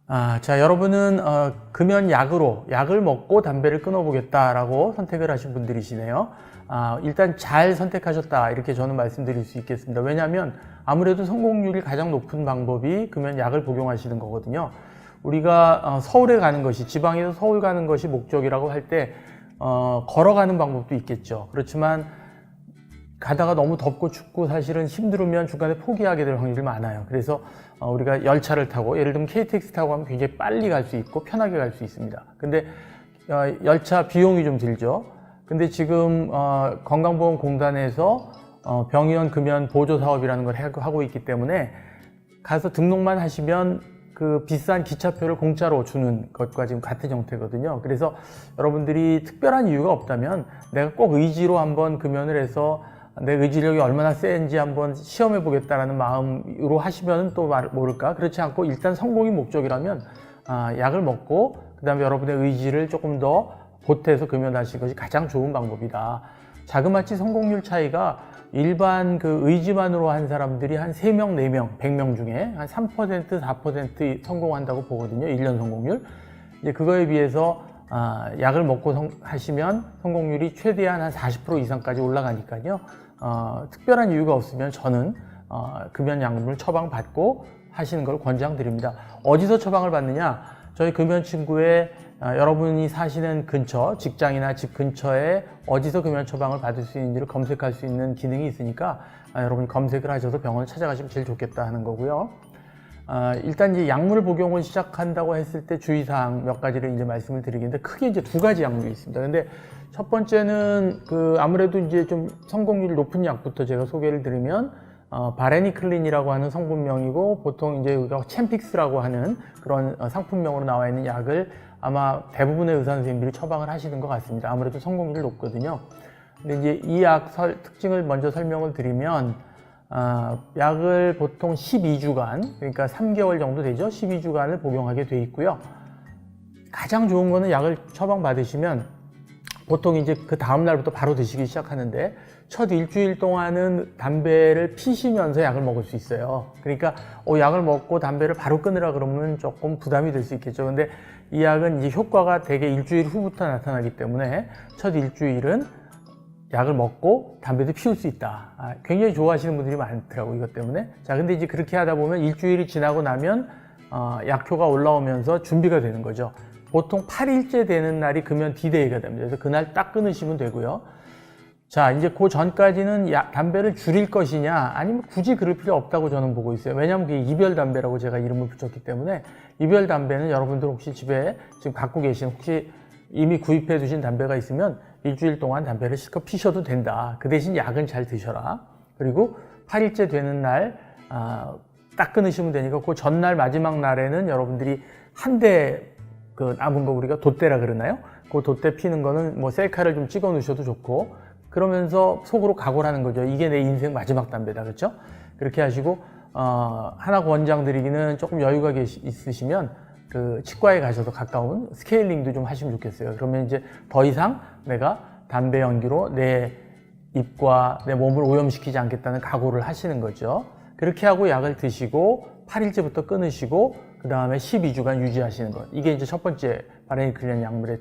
자, 여러분은 금연약으로 약을 먹고 담배를 끊어보겠다라고 선택을 하신 분들이시네요. 일단 잘 선택하셨다 이렇게 저는 말씀드릴 수 있겠습니다. 왜냐하면 아무래도 성공률이 가장 높은 방법이 금연약을 복용하시는 거거든요. 우리가 서울에 가는 것이, 지방에서 서울 가는 것이 목적이라고 할 때 걸어가는 방법도 있겠죠. 그렇지만 가다가 너무 덥고 춥고 사실은 힘들으면 중간에 포기하게 될 확률이 많아요. 그래서 우리가 열차를 타고, 예를 들면 KTX 타고 가면 굉장히 빨리 갈 수 있고 편하게 갈 수 있습니다. 근데 열차 비용이 좀 들죠. 근데 지금 건강보험공단에서 병의원 금연 보조 사업이라는 걸 하고 있기 때문에 가서 등록만 하시면 그 비싼 기차표를 공짜로 주는 것과 지금 같은 형태거든요. 그래서 여러분들이 특별한 이유가 없다면 내가 꼭 의지로 한번 금연을 해서 내 의지력이 얼마나 센지 한번 시험해 보겠다라는 마음으로 하시면 또 모를까. 그렇지 않고 일단 성공이 목적이라면 약을 먹고 그 다음에 여러분의 의지를 조금 더 보태서 금연하시는 것이 가장 좋은 방법이다. 자그마치 성공률 차이가 일반 그 의지만으로 한 사람들이 한 3명, 4명, 100명 중에 한 3%, 4% 성공한다고 보거든요. 1년 성공률. 이제 그거에 비해서 약을 먹고 하시면 성공률이 최대한 한 40% 이상까지 올라가니까요. 특별한 이유가 없으면 저는 금연약물 처방받고 하시는 걸 권장드립니다. 어디서 처방을 받느냐? 저희 금연친구의 여러분이 사시는 근처, 직장이나 집 근처에 어디서 금연 처방을 받을 수 있는지를 검색할 수 있는 기능이 있으니까 여러분이 검색을 하셔서 병원을 찾아가시면 제일 좋겠다 하는 거고요. 일단 이제 약물 복용을 시작한다고 했을 때 주의사항 몇 가지를 이제 말씀을 드리겠는데, 크게 이제 2가지 약물이 있습니다. 근데 첫 번째는 아무래도 이제 좀 성공률이 높은 약부터 제가 소개를 드리면 바레니클린이라고 하는 성분명이고, 보통 이제 우리가 챔픽스라고 하는 그런 상품명으로 나와 있는 약을 아마 대부분의 의사 선생님들이 처방을 하시는 것 같습니다. 아무래도 성공률이 높거든요. 근데 이제 이 약 특징을 먼저 설명을 드리면, 약을 보통 12주간, 그러니까 3개월 정도 되죠. 12주간을 복용하게 돼 있고요. 가장 좋은 거는 약을 처방 받으시면 보통 이제 그 다음 날부터 바로 드시기 시작하는데, 첫 일주일 동안은 담배를 피시면서 약을 먹을 수 있어요. 그러니까 약을 먹고 담배를 바로 끊으라 그러면 조금 부담이 될 수 있겠죠. 근데 이 약은 이제 효과가 대개 일주일 후부터 나타나기 때문에 첫 일주일은 약을 먹고 담배도 피울 수 있다. 굉장히 좋아하시는 분들이 많더라고요, 이것 때문에. 자, 근데 이제 그렇게 하다 보면 일주일이 지나고 나면 약효가 올라오면서 준비가 되는 거죠. 보통 8일째 되는 날이 금연 D-Day가 됩니다. 그래서 그날 딱 끊으시면 되고요. 자, 이제 그 전까지는 담배를 줄일 것이냐, 아니면 굳이 그럴 필요 없다고 저는 보고 있어요. 왜냐하면 그게 이별 담배라고 제가 이름을 붙였기 때문에, 이별 담배는 여러분들 혹시 집에 지금 갖고 계신, 혹시 이미 구입해 두신 담배가 있으면 일주일 동안 담배를 실컷 피셔도 된다. 그 대신 약은 잘 드셔라. 그리고 8일째 되는 날 딱 끊으시면 되니까, 그 전날 마지막 날에는 여러분들이 한 대 남은 거 우리가 돛대라 그러나요? 그 돛대 피는 거는 뭐 셀카를 좀 찍어 놓으셔도 좋고, 그러면서 속으로 각오를 하는 거죠. 이게 내 인생 마지막 담배다. 그렇죠? 그렇게 하시고 하나 권장드리기는, 조금 여유가 있으시면 그 치과에 가셔서 가까운 스케일링도 좀 하시면 좋겠어요. 그러면 이제 더 이상 내가 담배 연기로 내 입과 내 몸을 오염시키지 않겠다는 각오를 하시는 거죠. 그렇게 하고 약을 드시고 8일째부터 끊으시고 그 다음에 12주간 유지하시는 것. 이게 이제 첫 번째 바레니클린 약물의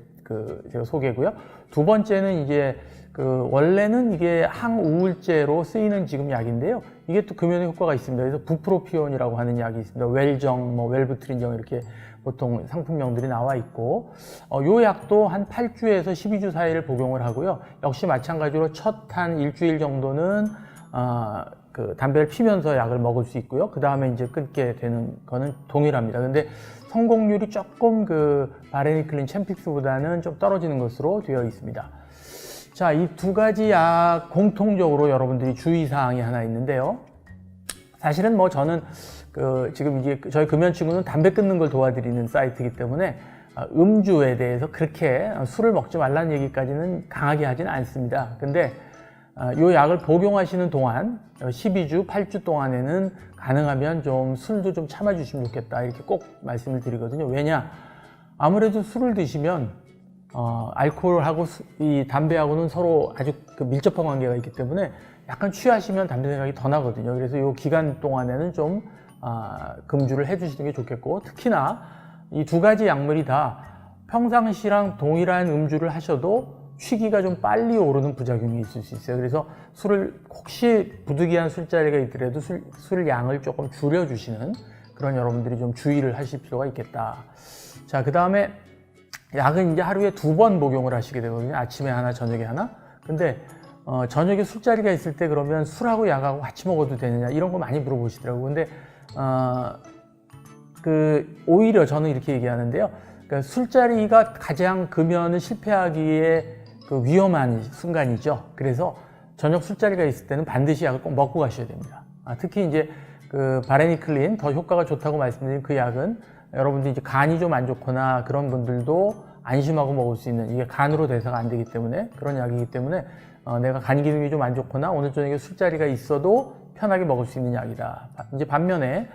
제가 소개고요. 두 번째는 이제 원래는 이게 항우울제로 쓰이는 지금 약인데요. 이게 또 금연의 효과가 있습니다. 그래서 부프로피온이라고 하는 약이 있습니다. 웰정, 웰부트린정 이렇게 보통 상품명들이 나와 있고, 요 약도 한 8주에서 12주 사이를 복용을 하고요. 역시 마찬가지로 첫 한 일주일 정도는 담배를 피면서 약을 먹을 수 있고요. 그 다음에 이제 끊게 되는 거는 동일합니다. 근데 성공률이 조금 바레니클린 챔픽스보다는 좀 떨어지는 것으로 되어 있습니다. 자, 이 2가지 약 공통적으로 여러분들이 주의사항이 하나 있는데요. 사실은 뭐 저는 지금 이게 저희 금연친구는 담배 끊는 걸 도와드리는 사이트이기 때문에 음주에 대해서 그렇게 술을 먹지 말라는 얘기까지는 강하게 하진 않습니다. 근데 이 약을 복용하시는 동안 12주, 8주 동안에는 가능하면 좀 술도 좀 참아주시면 좋겠다, 이렇게 꼭 말씀을 드리거든요. 왜냐? 아무래도 술을 드시면 알코올하고 이 담배하고는 서로 아주 밀접한 관계가 있기 때문에 약간 취하시면 담배 생각이 더 나거든요. 그래서 이 기간 동안에는 좀 금주를 해주시는 게 좋겠고, 특히나 이 두 가지 약물이 다 평상시랑 동일한 음주를 하셔도 취기가 좀 빨리 오르는 부작용이 있을 수 있어요. 그래서 술을 혹시 부득이한 술자리가 있더라도 술 양을 조금 줄여주시는 그런 여러분들이 좀 주의를 하실 필요가 있겠다. 자, 그 다음에 약은 이제 하루에 2번 복용을 하시게 되거든요. 아침에 하나, 저녁에 하나. 근데 저녁에 술자리가 있을 때 그러면 술하고 약하고 같이 먹어도 되느냐 이런 거 많이 물어보시더라고요. 근데 오히려 저는 이렇게 얘기하는데요. 그러니까 술자리가 가장 금연을 실패하기에 위험한 순간이죠. 그래서 저녁 술자리가 있을 때는 반드시 약을 꼭 먹고 가셔야 됩니다. 특히 이제 바레니클린 더 효과가 좋다고 말씀드린 그 약은 여러분들이 이제 간이 좀 안 좋거나 그런 분들도 안심하고 먹을 수 있는, 이게 간으로 대사가 안 되기 때문에 그런 약이기 때문에 내가 간 기능이 좀 안 좋거나 오늘 저녁에 술자리가 있어도 편하게 먹을 수 있는 약이다. 이제 반면에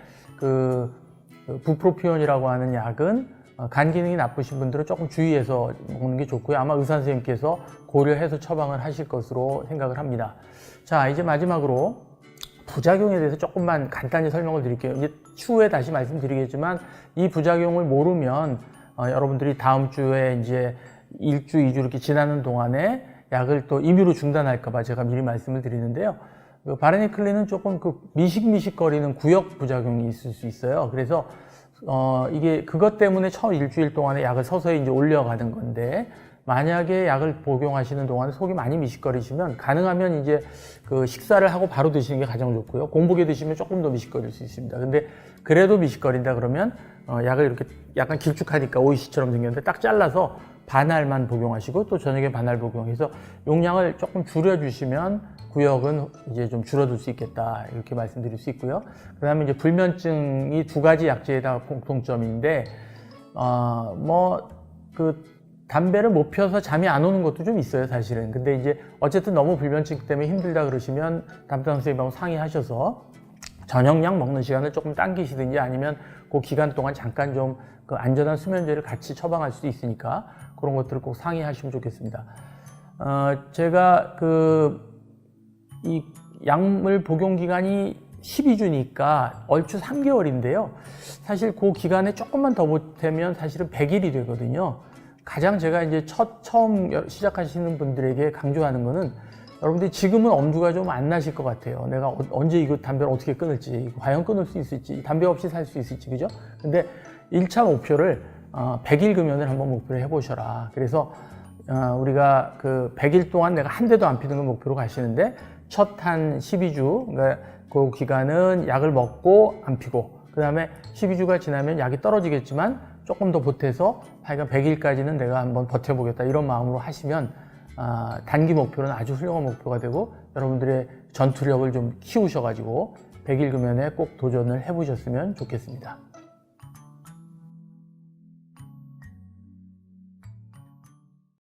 부프로피온이라고 하는 약은 간 기능이 나쁘신 분들은 조금 주의해서 먹는 게 좋고요. 아마 의사 선생님께서 고려해서 처방을 하실 것으로 생각을 합니다. 자, 이제 마지막으로 부작용에 대해서 조금만 간단히 설명을 드릴게요. 이제 추후에 다시 말씀드리겠지만 이 부작용을 모르면 여러분들이 다음 주에 이제 1주, 2주 이렇게 지나는 동안에 약을 또 임의로 중단할까봐 제가 미리 말씀을 드리는데요. 바레니클린은 조금 미식미식거리는 구역 부작용이 있을 수 있어요. 그래서 이게 그것 때문에 처음 일주일 동안에 약을 서서히 이제 올려가는 건데, 만약에 약을 복용하시는 동안에 속이 많이 미식거리시면 가능하면 이제 식사를 하고 바로 드시는 게 가장 좋고요. 공복에 드시면 조금 더 미식거릴 수 있습니다. 근데 그래도 미식거린다 그러면 약을 이렇게 약간 길쭉하니까 오이시처럼 생겼는데 딱 잘라서 반알만 복용하시고 또 저녁에 반알 복용해서 용량을 조금 줄여주시면 구역은 이제 좀 줄어들 수 있겠다, 이렇게 말씀드릴 수 있고요. 그 다음에 이제 불면증이 2가지 약제에 다 공통점인데, 담배를 못 펴서 잠이 안 오는 것도 좀 있어요, 사실은. 근데 이제 어쨌든 너무 불면증 때문에 힘들다 그러시면 담당 선생님하고 상의하셔서 저녁량 먹는 시간을 조금 당기시든지 아니면 그 기간 동안 잠깐 좀 안전한 수면제를 같이 처방할 수도 있으니까 그런 것들을 꼭 상의하시면 좋겠습니다. 제가 이 약물 복용 기간이 12주니까 얼추 3개월인데요. 사실 그 기간에 조금만 더 보태면 사실은 100일이 되거든요. 가장 제가 이제 처음 시작하시는 분들에게 강조하는 거는, 여러분들이 지금은 엄두가 좀 안 나실 것 같아요. 내가 언제 이거 담배를 어떻게 끊을지, 과연 끊을 수 있을지, 담배 없이 살 수 있을지, 그죠? 근데 1차 목표를 100일 금연을 한번 목표로 해보셔라. 그래서 우리가 100일 동안 내가 한 대도 안 피는 걸 목표로 가시는데, 첫 한 12주, 그러니까 그 기간은 약을 먹고 안 피고, 그 다음에 12주가 지나면 약이 떨어지겠지만 조금 더 보태서 하여간 100일까지는 내가 한번 버텨보겠다, 이런 마음으로 하시면 단기 목표는 아주 훌륭한 목표가 되고 여러분들의 전투력을 좀 키우셔가지고 100일 금연에 꼭 도전을 해보셨으면 좋겠습니다.